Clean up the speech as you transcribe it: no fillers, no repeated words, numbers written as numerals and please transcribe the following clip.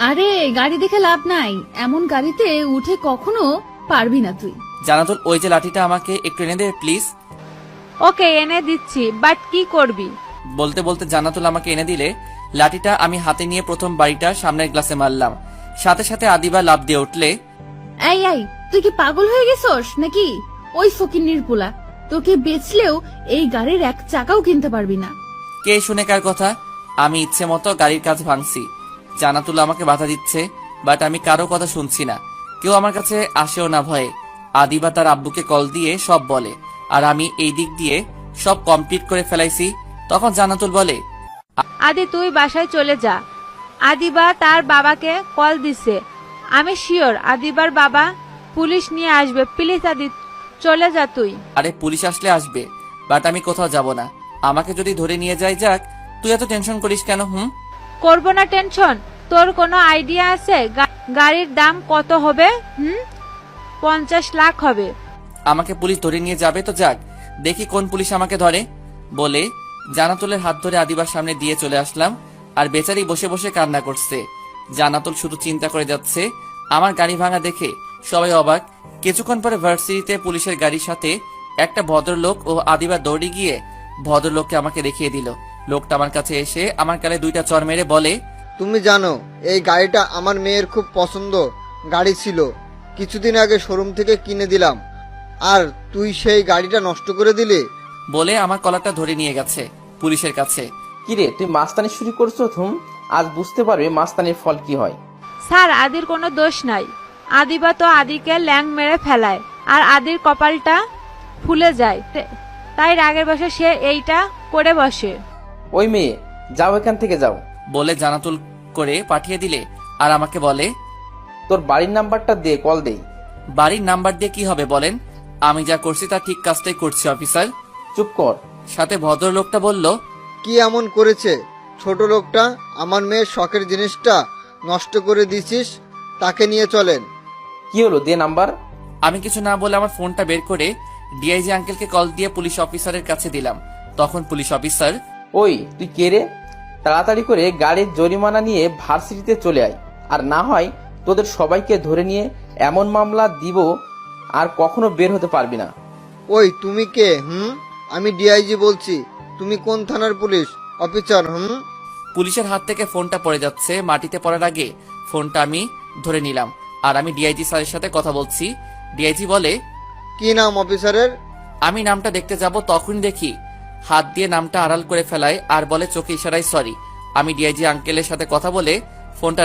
আরে গাড়ি দেখে লাভ নাই, এমন গাড়িতে উঠে কখনো পারবি না তুই। জানাতুল, ওই যে লাঠিটা আমাকে একটু এনে দে প্লিজ। ওকে, এনে দিচ্ছি, বাট কি করবি? বলতে বলতে জান্নাতুল আমাকে এনে দিলে লাঠিটা আমি হাতে নিয়ে প্রথম বাড়িটা সামনের গ্লাসে মারলাম। সাথে সাথে আদিবা লাফ দিয়ে উঠলে। এই এই, তুই কি পাগল হয়ে গেছস নাকি? ওই ফকিন্নির পোলা, তোকে বেচলেও এই গাড়ির এক চাকাও কিনতে পারবি না। কে শুনে কার কথা? আমি ইচ্ছে মতো গাড়ির কাজ ভাঙছি। জান্নাতুল আমাকে বাধা দিচ্ছে, বাট আমি কারো কথা শুনছি না। কেউ আমার কাছে আসেও না ভয়ে। আদিবা তার আব্বুকে কল দিয়ে সব বলে, আর আমি এই দিক দিয়ে সব কমপ্লিট করে ফেলাইছি। তখন জান্নাতুল বলে, আদি তুই বাসায় চলে যা, আদিবা তার বাবাকে কল দিছে। আমি শিওর আদিবার বাবা পুলিশ নিয়ে আসবে। প্লিজ আদি, চলে যা তুই। আরে পুলিশ আসলে আসবে, বাট আমি কোথাও যাব না। আমাকে যদি ধরে নিয়ে যায় যাক, তুই এত টেনশন করিস কেন? করবো না টেনশন। তোর কোনো আইডিয়া আছে গাড়ির দাম কত হবে? 50 লাখ হবে। আমাকে পুলিশ ধরে নিয়ে যাবে তো যাক, দেখি কোন পুলিশ আমাকে ধরে। বলে জান্নাতুলের হাত ধরে আদিবার সামনে দিয়ে চলে আসলাম। আর বেচারি বসে বসে কান্না করছে। জান্নাতুল শুধু চিন্তা করে যাচ্ছে। আমার গাড়ি ভাঙা দেখে সবাই অবাক। কিছুক্ষণ পরে ভার্সিটিতে পুলিশের গাড়ির সাথে একটা ভদ্রলোক ও আদিবা দৌড়ে গিয়ে ভদ্রলোককে আমাকে দেখিয়ে দিল। লোকটা আমার কাছে এসে আমার গালে 2টা চড় মেরে বলে, তুমি জানো এই গাড়িটা আমার মেয়ের খুব পছন্দ গাড়ি ছিল, কিছুদিন আগে শোরুম থেকে কিনে দিলাম, আর তুই সেই গাড়িটা নষ্ট করে দিলি। বলে আমার কলারটা ধরে নিয়ে গেছে পুলিশের কাছে। কিরে, তুই মাস্তানি শুরু করছো? আজ বুঝতে পারবে মাস্তানির ফল কি হয়। স্যার, আদির কোনো দোষ নাই। আদিবা তো আদিকে ল্যাং মেরে ফেলায়, আর আদির কপালটা ফুলে যায়, তাই রাগের বসে সে এইটা করে বসে। ওই মেয়ে, যাও এখান থেকে যাও। বলে জান্নাতুল করে পাঠিয়ে দিলে আর আমাকে বলে, তোর বাড়ির নাম্বারটা দে, কল দেই। বাড়ির নাম্বার দিয়ে কি হবে বলেন? আমি যা করছি তা ঠিক কাজটাই করছি অফিসার। চুপ কর। সাথে ভদ্রলোকটা বলল, কি এমন করেছে ছোট লোকটা? আমার মেয়ের শখের জিনিসটা নষ্ট করে দিছিস, তাকে নিয়ে চলেন। কি হলো, দে নাম্বার। আমি কিছু না বলে আমার ফোনটা বের করে ডিআইজি আঙ্কেলকে কল দিয়ে পুলিশ অফিসারের কাছে দিলাম। তখন পুলিশ অফিসার, ওই তুই কে রে? তাড়াতাড়ি করে গাড়ির জরিমানা নিয়ে ভার্সিটিতে চলে আয়, আর না হয় তোদের সবাইকে ধরে নিয়ে এমন মামলা দিব আর কখনো বের হতে পারবি না। ওই তুমি কে? আমি ডিআইজি বলছি। তুমি কোন থানার পুলিশ অফিসার? পুলিশের হাত থেকে ফোনটা পড়ে যাচ্ছে। মাটিতে পড়ার আগে ফোনটা আমি ধরে নিলাম, আর আমি ডিআইজি স্যারের সাথে কথা বলছি। ডিআইজি বলে, কি নাম অফিসারের? আমি নামটা দেখতে যাব, তখন দেখি হাত দিয়ে নামটা আড়াল করে ফেলায় আর বলে চোখে ইশারায় সরি। আমি ডিআইজি আঙ্কেলের সাথে কথা বলে ফোনটা